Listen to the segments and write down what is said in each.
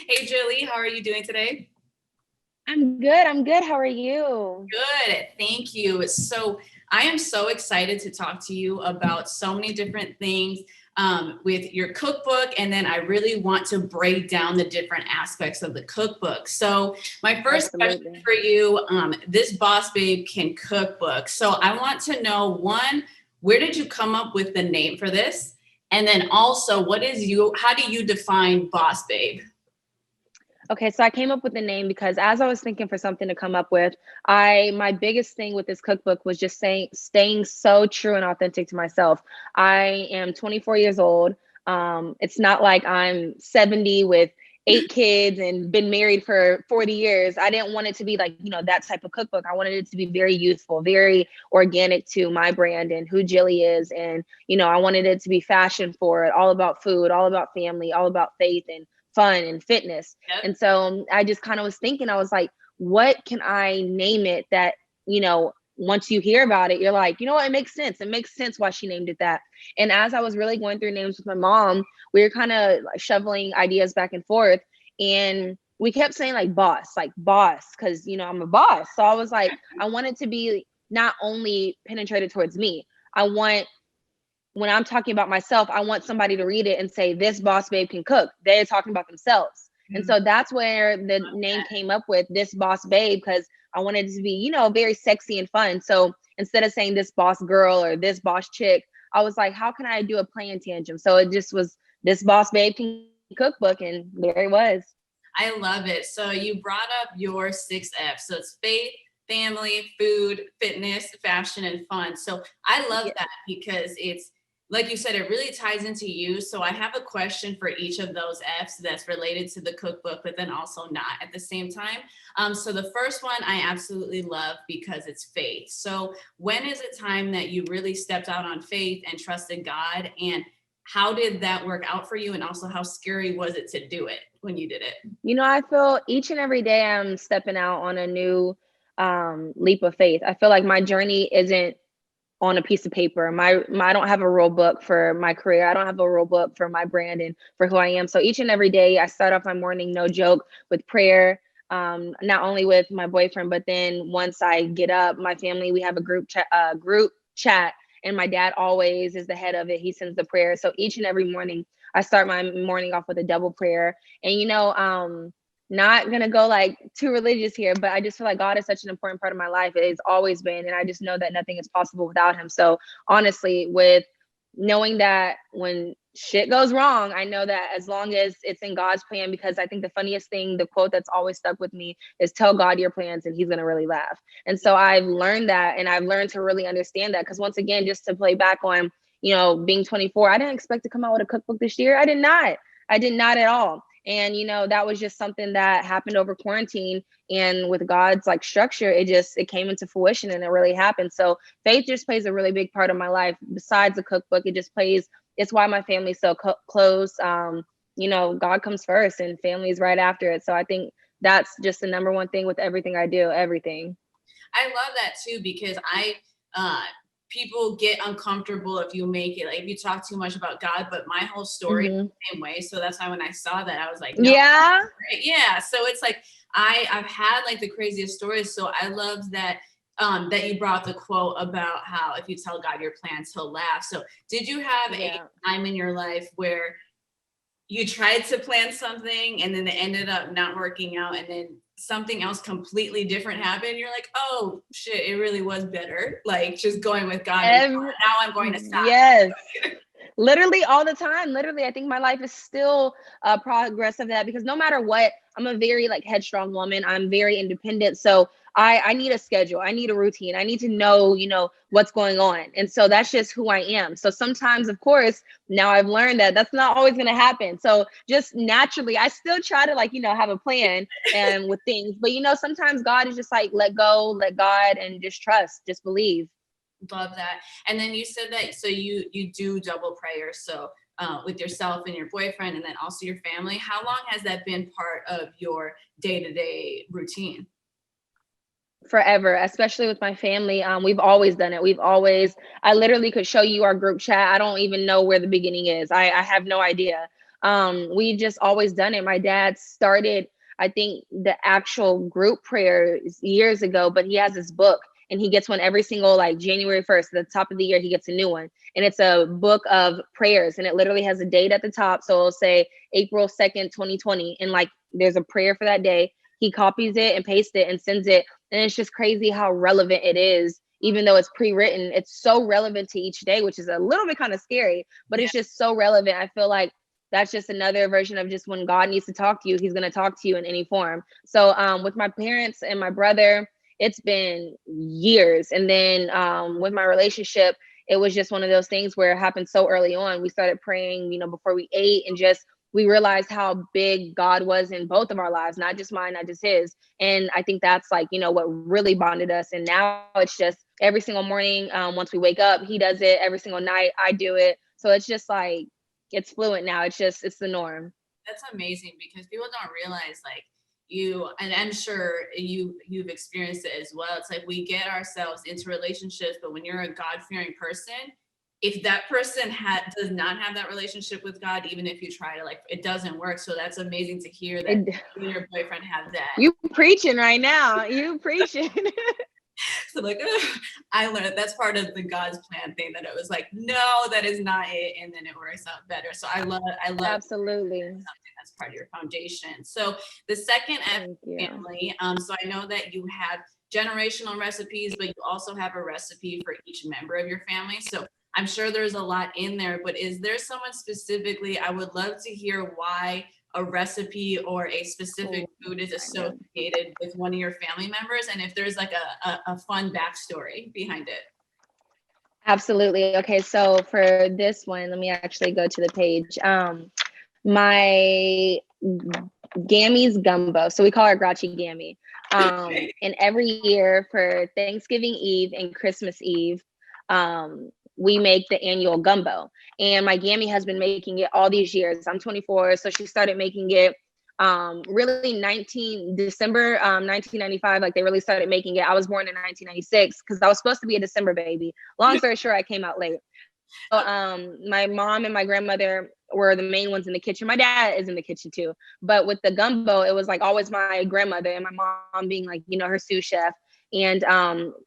Hey, Jilly, how are you doing today? I'm good. I'm good. How are you? Good, thank you. So, I am so excited to talk to you about so many different things with your cookbook, and then I really want to break down the different aspects of the cookbook. So, my first question Absolutely. for you, this Boss Babe Can Cookbook. So, I want to know one, where did you come up with the name for this? And then also, how do you define Boss Babe? Okay, so I came up with the name because as I was thinking for something to come up with, my biggest thing with this cookbook was just staying so true and authentic to myself. I am 24 years old. It's not like I'm 70 with 8 kids and been married for 40 years. I didn't want it to be like, that type of cookbook. I wanted it to be very youthful, very organic to my brand and who Jilly is. And, I wanted it to be fashion forward, all about food, all about family, all about faith and fun and fitness. Yep. And so I just kind of was thinking, I was like, what can I name it that, once you hear about it, you're like, you know what, it makes sense. It makes sense why she named it that. And as I was really going through names with my mom, we were kind of shoveling ideas back and forth. And we kept saying like boss, because, I'm a boss. So I was like, I want it to be not only penetrated towards me. I want when I'm talking about myself, I want somebody to read it and say, this boss babe can cook. They're talking about themselves. And so that's where the name came up with this boss babe, because I wanted it to be, very sexy and fun. So instead of saying this boss girl or this boss chick, I was like, how can I do a play in tangent? So it just was this boss babe can cookbook, and there it was. I love it. So you brought up your 6 F's. So it's faith, family, food, fitness, fashion, and fun. So I love Yeah. that because it's like you said, it really ties into you. So I have a question for each of those F's that's related to the cookbook, but then also not at the same time. So the first one I absolutely love because it's faith. So when is it time that you really stepped out on faith and trusted God? And how did that work out for you? And also, how scary was it to do it when you did it? I feel each and every day I'm stepping out on a new leap of faith. I feel like my journey isn't on a piece of paper. I don't have a rule book for my career. I don't have a rule book for my brand and for who I am. So each and every day I start off my morning, no joke, with prayer. Not only with my boyfriend, but then once I get up, my family, we have a group chat, and my dad always is the head of it. He sends the prayer. So each and every morning I start my morning off with a double prayer. And not gonna go like too religious here, but I just feel like God is such an important part of my life. It has always been, and I just know that nothing is possible without Him. So honestly, with knowing that when shit goes wrong, I know that as long as it's in God's plan, because I think the funniest thing, the quote that's always stuck with me is tell God your plans and He's gonna really laugh. And so I've learned that, and I've learned to really understand that, because once again, just to play back on, being 24, I didn't expect to come out with a cookbook this year. I did not. I did not at all. And that was just something that happened over quarantine, and with God's like structure, it came into fruition, and it really happened. So faith just plays a really big part of my life. Besides the cookbook, it's why my family's so close. God comes first and family is right after it. So I think that's just the number one thing with everything I do, everything. I love that too because uh people get uncomfortable if you make it like if you talk too much about God, but my whole story is Hmm. the same way. So that's why when I saw that, I was like, no, Yeah. right? Yeah. So it's like I've had like the craziest stories. So I love that that you brought the quote about how if you tell God your plans, he'll laugh. So did you have a Yeah. time in your life where you tried to plan something and then it ended up not working out and then something else completely different happened, you're like, oh shit, it really was better like just going with God and Every, now I'm going to stop. yes. Literally all the time. Literally, I think my life is still progress of that, because no matter what, I'm a very like headstrong woman. I'm very independent. So I need a schedule. I need a routine. I need to know, what's going on. And so that's just who I am. So sometimes, of course, now I've learned that that's not always going to happen. So just naturally, I still try to like, have a plan and with things. But sometimes God is just like, let go, let God, and just trust, just believe. Love that. And then you said that so you do double prayer so with yourself and your boyfriend and then also your family. How long has that been part of your day-to-day routine? Forever, especially with my family. We've always done it. I literally could show you our group chat. I don't even know where the beginning is. I have no idea. We just always done it. My dad started, I think, the actual group prayers years ago, but he has this book and he gets one every single like January 1st. At the top of the year, he gets a new one. And it's a book of prayers and it literally has a date at the top. So it'll say April 2nd, 2020. And like there's a prayer for that day. He copies it and pastes it and sends it. And it's just crazy how relevant it is. Even though it's pre-written, it's so relevant to each day, which is a little bit kind of scary, but it's just so relevant. I feel like that's just another version of just when God needs to talk to you, he's going to talk to you in any form. So with my parents and my brother, it's been years. And then with my relationship, it was just one of those things where it happened so early on. We started praying, before we ate, and just we realized how big God was in both of our lives, not just mine, not just his. And I think that's like, what really bonded us. And now it's just every single morning, once we wake up, he does it. Every single night, I do it. So it's just like, it's fluent now. It's the norm. That's amazing because people don't realize like and I'm sure you've experienced it as well. It's like we get ourselves into relationships, but when you're a God-fearing person, if that person does not have that relationship with God, even if you try to, like, it doesn't work. So that's amazing to hear that you and your boyfriend have that. You preaching right now. You preaching. So like, I learned that's part of the God's plan thing, that it was like, no, that is not it. And then it works out better. So I love Absolutely something that's part of your foundation. So the second F, family. So I know that you have generational recipes, but you also have a recipe for each member of your family. So I'm sure there's a lot in there, but is there someone specifically? I would love to hear why a recipe or a specific food is associated with one of your family members, and if there's like a fun backstory behind it. Absolutely. Okay, so for this one, let me actually go to the page. My Gammy's Gumbo. So we call her Grouchy Gammy. And every year for Thanksgiving Eve and Christmas Eve, we make the annual gumbo. And my Gammy has been making it all these years. I'm 24, so she started making it really December 1995. Like they really started making it. I was born in 1996 because I was supposed to be a December baby. Long story short, I came out late. So my mom and my grandmother were the main ones in the kitchen. My dad is in the kitchen too. But with the gumbo, it was like always my grandmother and my mom being like, her sous chef. And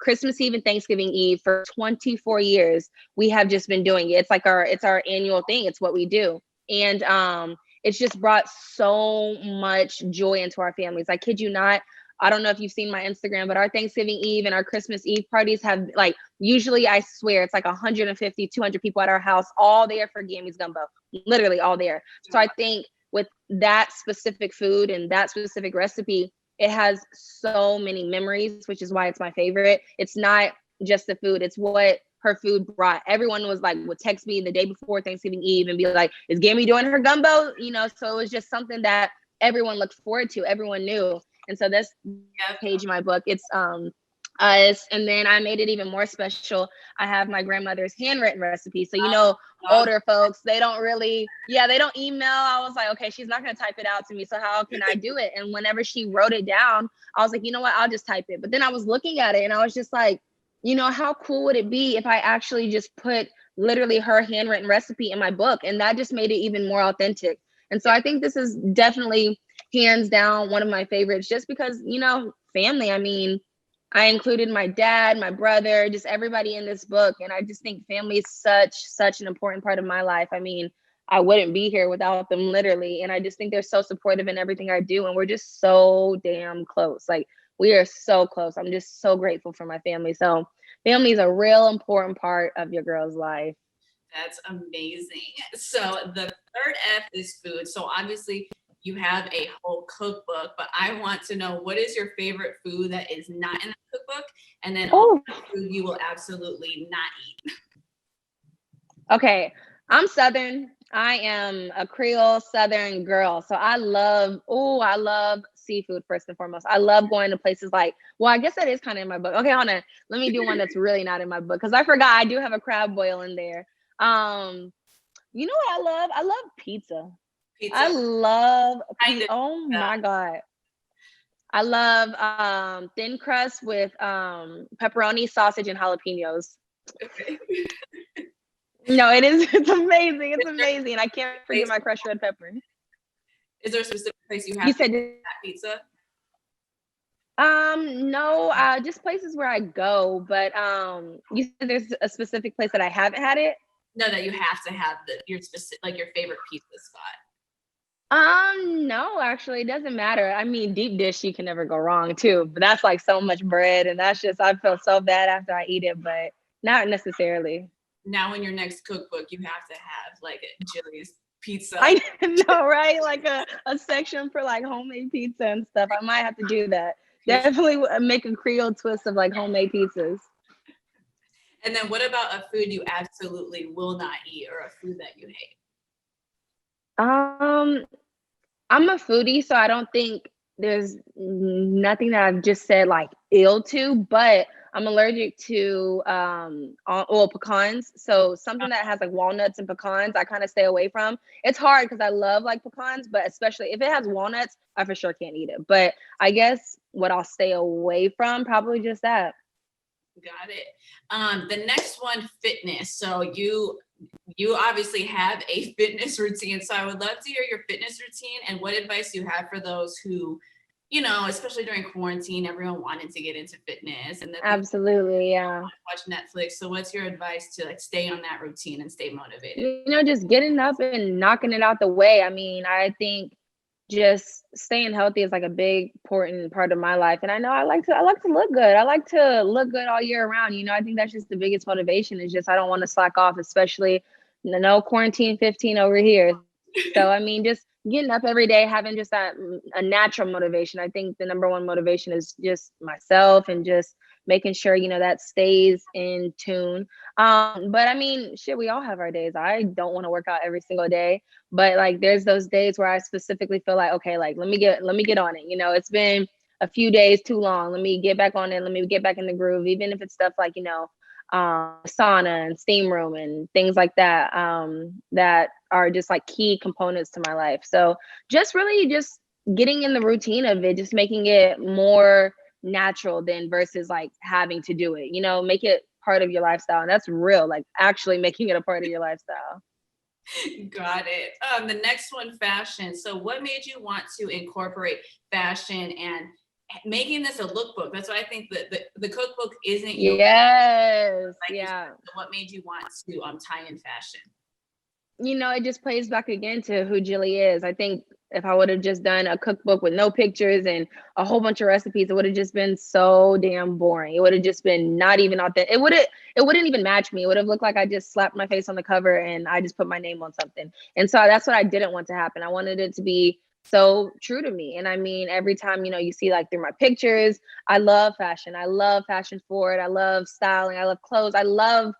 Christmas Eve and Thanksgiving Eve for 24 years, we have just been doing it. It's like it's our annual thing. It's what we do. And it's just brought so much joy into our families. I kid you not. I don't know if you've seen my Instagram, but our Thanksgiving Eve and our Christmas Eve parties have like, usually I swear it's like 150, 200 people at our house, all there for Gammy's Gumbo, literally all there. So I think with that specific food and that specific recipe, it has so many memories, which is why it's my favorite. It's not just the food, it's what her food brought. Everyone was like, would text me the day before Thanksgiving Eve and be like, is Gammy doing her gumbo? So it was just something that everyone looked forward to, everyone knew. And so this page in my book, it's us. And then I made it even more special. I have my grandmother's handwritten recipe. So, older folks, they don't really, they don't email. I was like, okay, she's not going to type it out to me. So how can I do it? And whenever she wrote it down, I was like, you know what, I'll just type it. But then I was looking at it and I was just like, how cool would it be if I actually just put literally her handwritten recipe in my book? And that just made it even more authentic. And so I think this is definitely hands down one of my favorites, just because, family. I mean, I included my dad, my brother, just everybody in this book. And I just think family is such an important part of my life. I mean, I wouldn't be here without them, literally. And I just think they're so supportive in everything I do. And we're just so damn close. Like, we are so close. I'm just so grateful for my family. So family is a real important part of your girl's life. That's amazing. So the third F is food. So obviously you have a whole cookbook, but I want to know, what is your favorite food that is not in the cookbook? And then all the food you will absolutely not eat. Okay, I'm Southern. I am a Creole Southern girl. So I love seafood first and foremost. I love going to places like, well, I guess that is kind of in my book. Okay, hold on. Let me do one that's really not in my book, because I forgot I do have a crab boil in there. You know what I love? I love pizza. I love pizza. Oh my God. I love thin crust with pepperoni, sausage, and jalapenos. No, it is. It's amazing. It's Is there amazing. And I can't a forget place, my crushed red pepper. is there a specific place you You have to said, get that pizza? no, just places where I go, but you said there's a specific place that I haven't had it. No, that you have to have your specific, like your favorite pizza spot. No, actually, it doesn't matter. I mean, deep dish, you can never go wrong too, but that's like so much bread, and that's just I feel so bad after I eat it, but not necessarily. Now in your next cookbook, you have to have like a Jilly's pizza. I know, right? Like a section for like homemade pizza and stuff. I might have to do that. Definitely make a Creole twist of like homemade pizzas. And then what about a food you absolutely will not eat or a food that you hate? Um, I'm a foodie, so I don't think there's nothing that I've just said like ill to, but I'm allergic to pecans. So something that has like walnuts and pecans, I kind of stay away from. It's hard because I love like pecans, but especially if it has walnuts, I for sure can't eat it. But I guess what I'll stay away from, probably just that. Got it. The next one, fitness. So you obviously have a fitness routine. So I would love to hear your fitness routine and what advice you have for those who, especially during quarantine, everyone wanted to get into fitness and then Absolutely, yeah. watch Netflix. So what's your advice to like stay on that routine and stay motivated? Just getting up and knocking it out the way. I mean, I think just staying healthy is like a big important part of my life. And I know I like to look good. I like to look good all year round. I think that's just the biggest motivation is just I don't want to slack off, especially no quarantine 15 over here. So I mean, just getting up every day, having just that a natural motivation. I think the number one motivation is just myself and just making sure that stays in tune. But I mean, shit, we all have our days. I don't want to work out every single day, but like there's those days where I specifically feel like, okay, like let me get on it. It's been a few days too long. Let me get back on it. Let me get back in the groove, even if it's stuff like sauna and steam room and things like that, that are just like key components to my life. So just really just getting in the routine of it, just making it more natural than versus like having to do it, make it part of your lifestyle. And that's real, like actually making it a part of your lifestyle. Got it. The next one, fashion. So what made you want to incorporate fashion and making this a lookbook? That's why I think that the cookbook isn't your Yes, like yeah. what made you want to tie in fashion? It just plays back again to who Jilly is. I think if I would have just done a cookbook with no pictures and a whole bunch of recipes, it would have just been so damn boring. It would have just been not even authentic. It wouldn't even match me. It would have looked like I just slapped my face on the cover and I just put my name on something. And so that's what I didn't want to happen. I wanted it to be so true to me. And I mean, every time, you see like through my pictures, I love fashion. I love fashion forward. I love styling. I love clothes. I love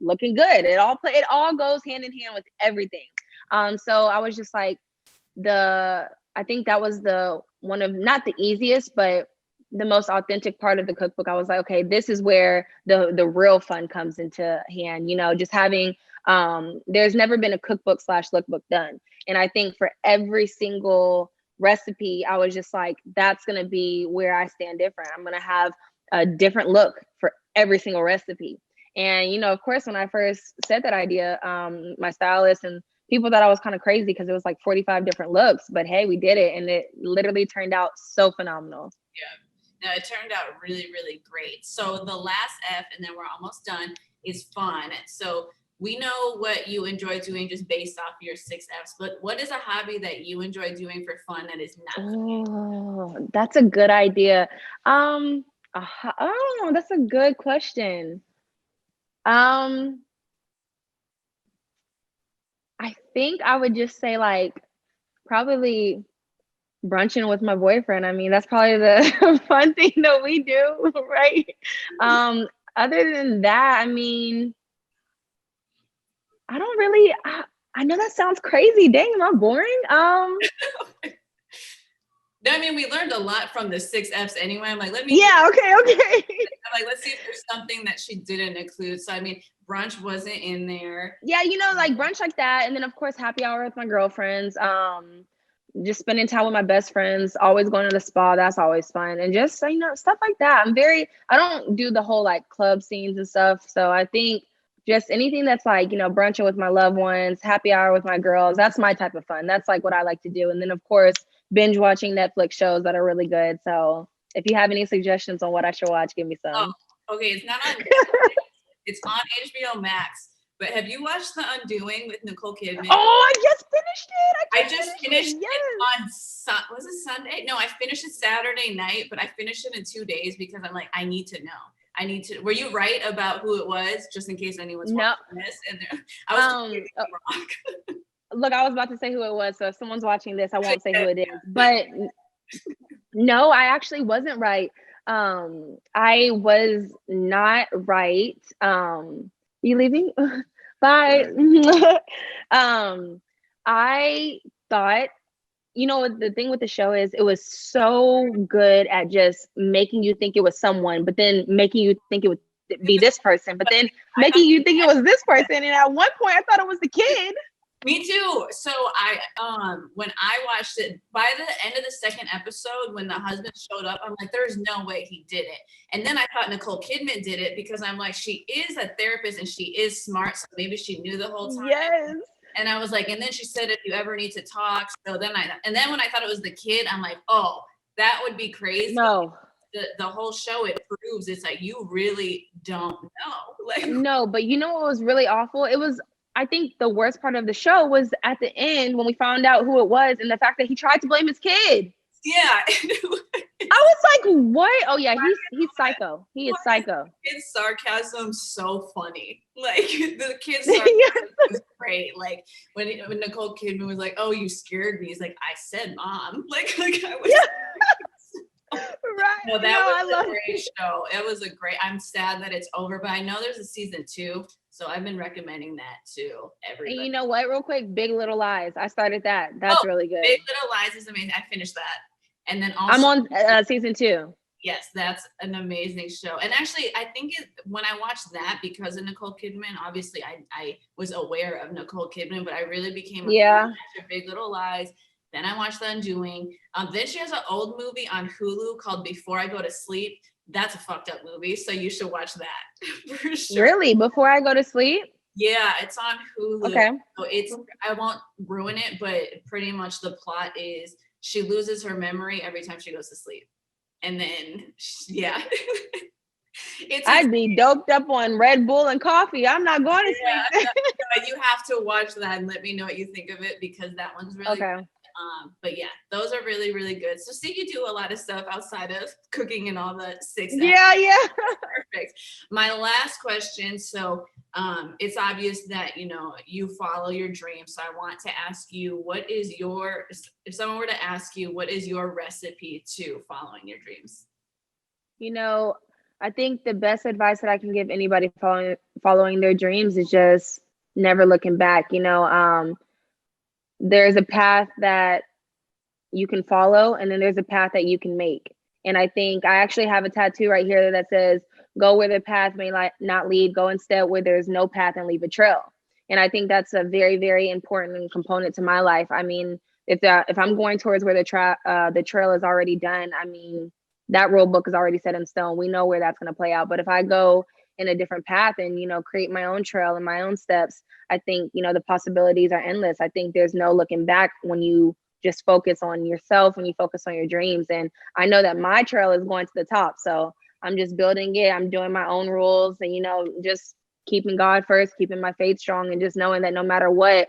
looking good. It all goes hand in hand with everything. So I was just like I think that was the one of not the easiest, but the most authentic part of the cookbook. I was like, okay, this is where the real fun comes into hand. Just having there's never been a cookbook / lookbook done. And I think for every single recipe, I was just like, that's gonna be where I stand different. I'm gonna have a different look for every single recipe. And of course, when I first said that idea, my stylist and people thought I was kind of crazy because it was like 45 different looks. But hey, we did it, and it literally turned out so phenomenal. Yeah, no, it turned out really, really great. So the last F, and then we're almost done, is fun. So we know what you enjoy doing just based off your 6 Fs, but what is a hobby that you enjoy doing for fun that is not? Oh, that's a good idea. Oh, that's a good question. Um, I think I would just say like probably brunching with my boyfriend. I mean, that's probably the fun thing that we do, right? Other than that, I mean, I don't really. I know that sounds crazy. Dang, am I boring? I mean, we learned a lot from the 6 Fs anyway. I'm like, let me. Yeah. Okay. Okay. I'm like, let's see if there's something that she didn't include. So I mean, brunch wasn't in there. Yeah, like brunch like that, and then of course happy hour with my girlfriends. Just spending time with my best friends. Always going to the spa. That's always fun, and just stuff like that. I don't do the whole like club scenes and stuff. So I think just anything that's like, brunching with my loved ones, happy hour with my girls. That's my type of fun. That's like what I like to do. And then of course, binge watching Netflix shows that are really good. So if you have any suggestions on what I should watch, give me Oh, some. okay. It's not on Netflix. It's on HBO Max. But have you watched The Undoing with Nicole Kidman? Oh, I just finished it. I just finished Yes. it on was it Sunday? No, I finished it Saturday night, but I finished it in 2 days because I'm like, I need to know. Were you right about who it was? Just in case anyone's No. watching this. And I was completely wrong. Look, I was about to say who it was. So if someone's watching this, I won't say who it is. But no, I actually wasn't right. I was not right. You leaving? Bye. I thought, the thing with the show is it was so good at just making you think it was someone, but then making you think it would be this person, but then making you think it was this person. And at one point I thought it was the kid. Me too. So when I watched it, by the end of the second episode, when the husband showed up, I'm like, there's no way he did it. And then I thought Nicole Kidman did it because I'm like, she is a therapist and she is smart. So maybe she knew the whole time. Yes. And I was like, and then she said, if you ever need to talk. So then when I thought it was the kid, I'm like, oh, that would be crazy. No. The whole show, it proves it's like, you really don't know. Like, no, but you know what was really awful? I think the worst part of the show was at the end when we found out who it was and the fact that he tried to blame his kid. Yeah. I was like, what? Oh yeah, he's psycho. He is psycho. His sarcasm so funny. Like the kid's sarcasm was great. Like when Nicole Kidman was like, "Oh, you scared me." He's like, "I said, mom." Like I was. Right. No, that was a great show. It was a great. I'm sad that it's over, but I know there's a season 2, so I've been recommending that to everybody. And you know what? Real quick, Big Little Lies. I started that. That's really good. Big Little Lies is amazing. I finished that, and then also I'm on season 2. Yes, that's an amazing show. And actually, I think when I watched that, because of Nicole Kidman, obviously I was aware of Nicole Kidman, but I really became a fan of Big Little Lies. Then I watched The Undoing. Then she has an old movie on Hulu called Before I Go to Sleep. That's a fucked up movie, so you should watch that for sure. Really? Before I Go to Sleep? Yeah, it's on Hulu. Okay. So I won't ruin it, but pretty much the plot is she loses her memory every time she goes to sleep. And then, yeah. I'd be doped up on Red Bull and coffee. I'm not going to sleep. But you have to watch that and let me know what you think of it because that one's really good. But yeah, those are really, really good. So see, you do a lot of stuff outside of cooking and all the 6 hours. Yeah. Perfect. My last question. So it's obvious that, you follow your dreams. So I want to ask you, if someone were to ask you, what is your recipe to following your dreams? I think the best advice that I can give anybody following their dreams is just never looking back. There's a path that you can follow, and then there's a path that you can make. And I think I actually have a tattoo right here that says, go where the path may not lead, go instead where there's no path and leave a trail. And I think that's a very, very important component to my life. I mean, if I'm going towards where the trail is already done, I mean, that rule book is already set in stone. We know where that's going to play out. But if I go in a different path and, create my own trail and my own steps, I think, the possibilities are endless. I think there's no looking back when you just focus on yourself, when you focus on your dreams. And I know that my trail is going to the top. So I'm just building it. I'm doing my own rules and, just keeping God first, keeping my faith strong, and just knowing that no matter what,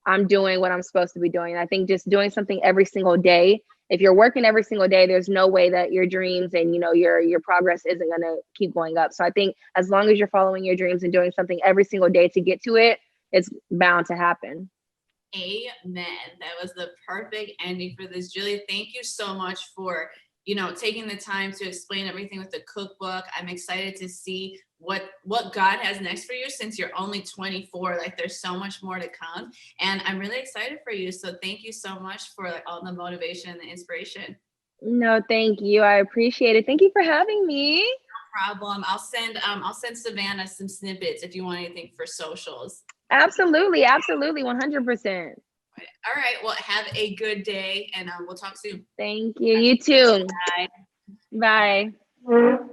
I'm doing what I'm supposed to be doing. I think just doing something every single day. If you're working every single day, there's no way that your dreams and, your progress isn't going to keep going up. So I think as long as you're following your dreams and doing something every single day to get to it, it's bound to happen. Amen. That was the perfect ending for this. Jilly, thank you so much for, taking the time to explain everything with the cookbook. I'm excited to see what God has next for you since you're only 24. Like there's so much more to come. And I'm really excited for you. So thank you so much for all the motivation and the inspiration. No, thank you. I appreciate it. Thank you for having me. No problem. I'll send Savannah some snippets if you want anything for socials. Absolutely. 100%. All right. Well, have a good day and we'll talk soon. Thank you. You too. Bye. Bye.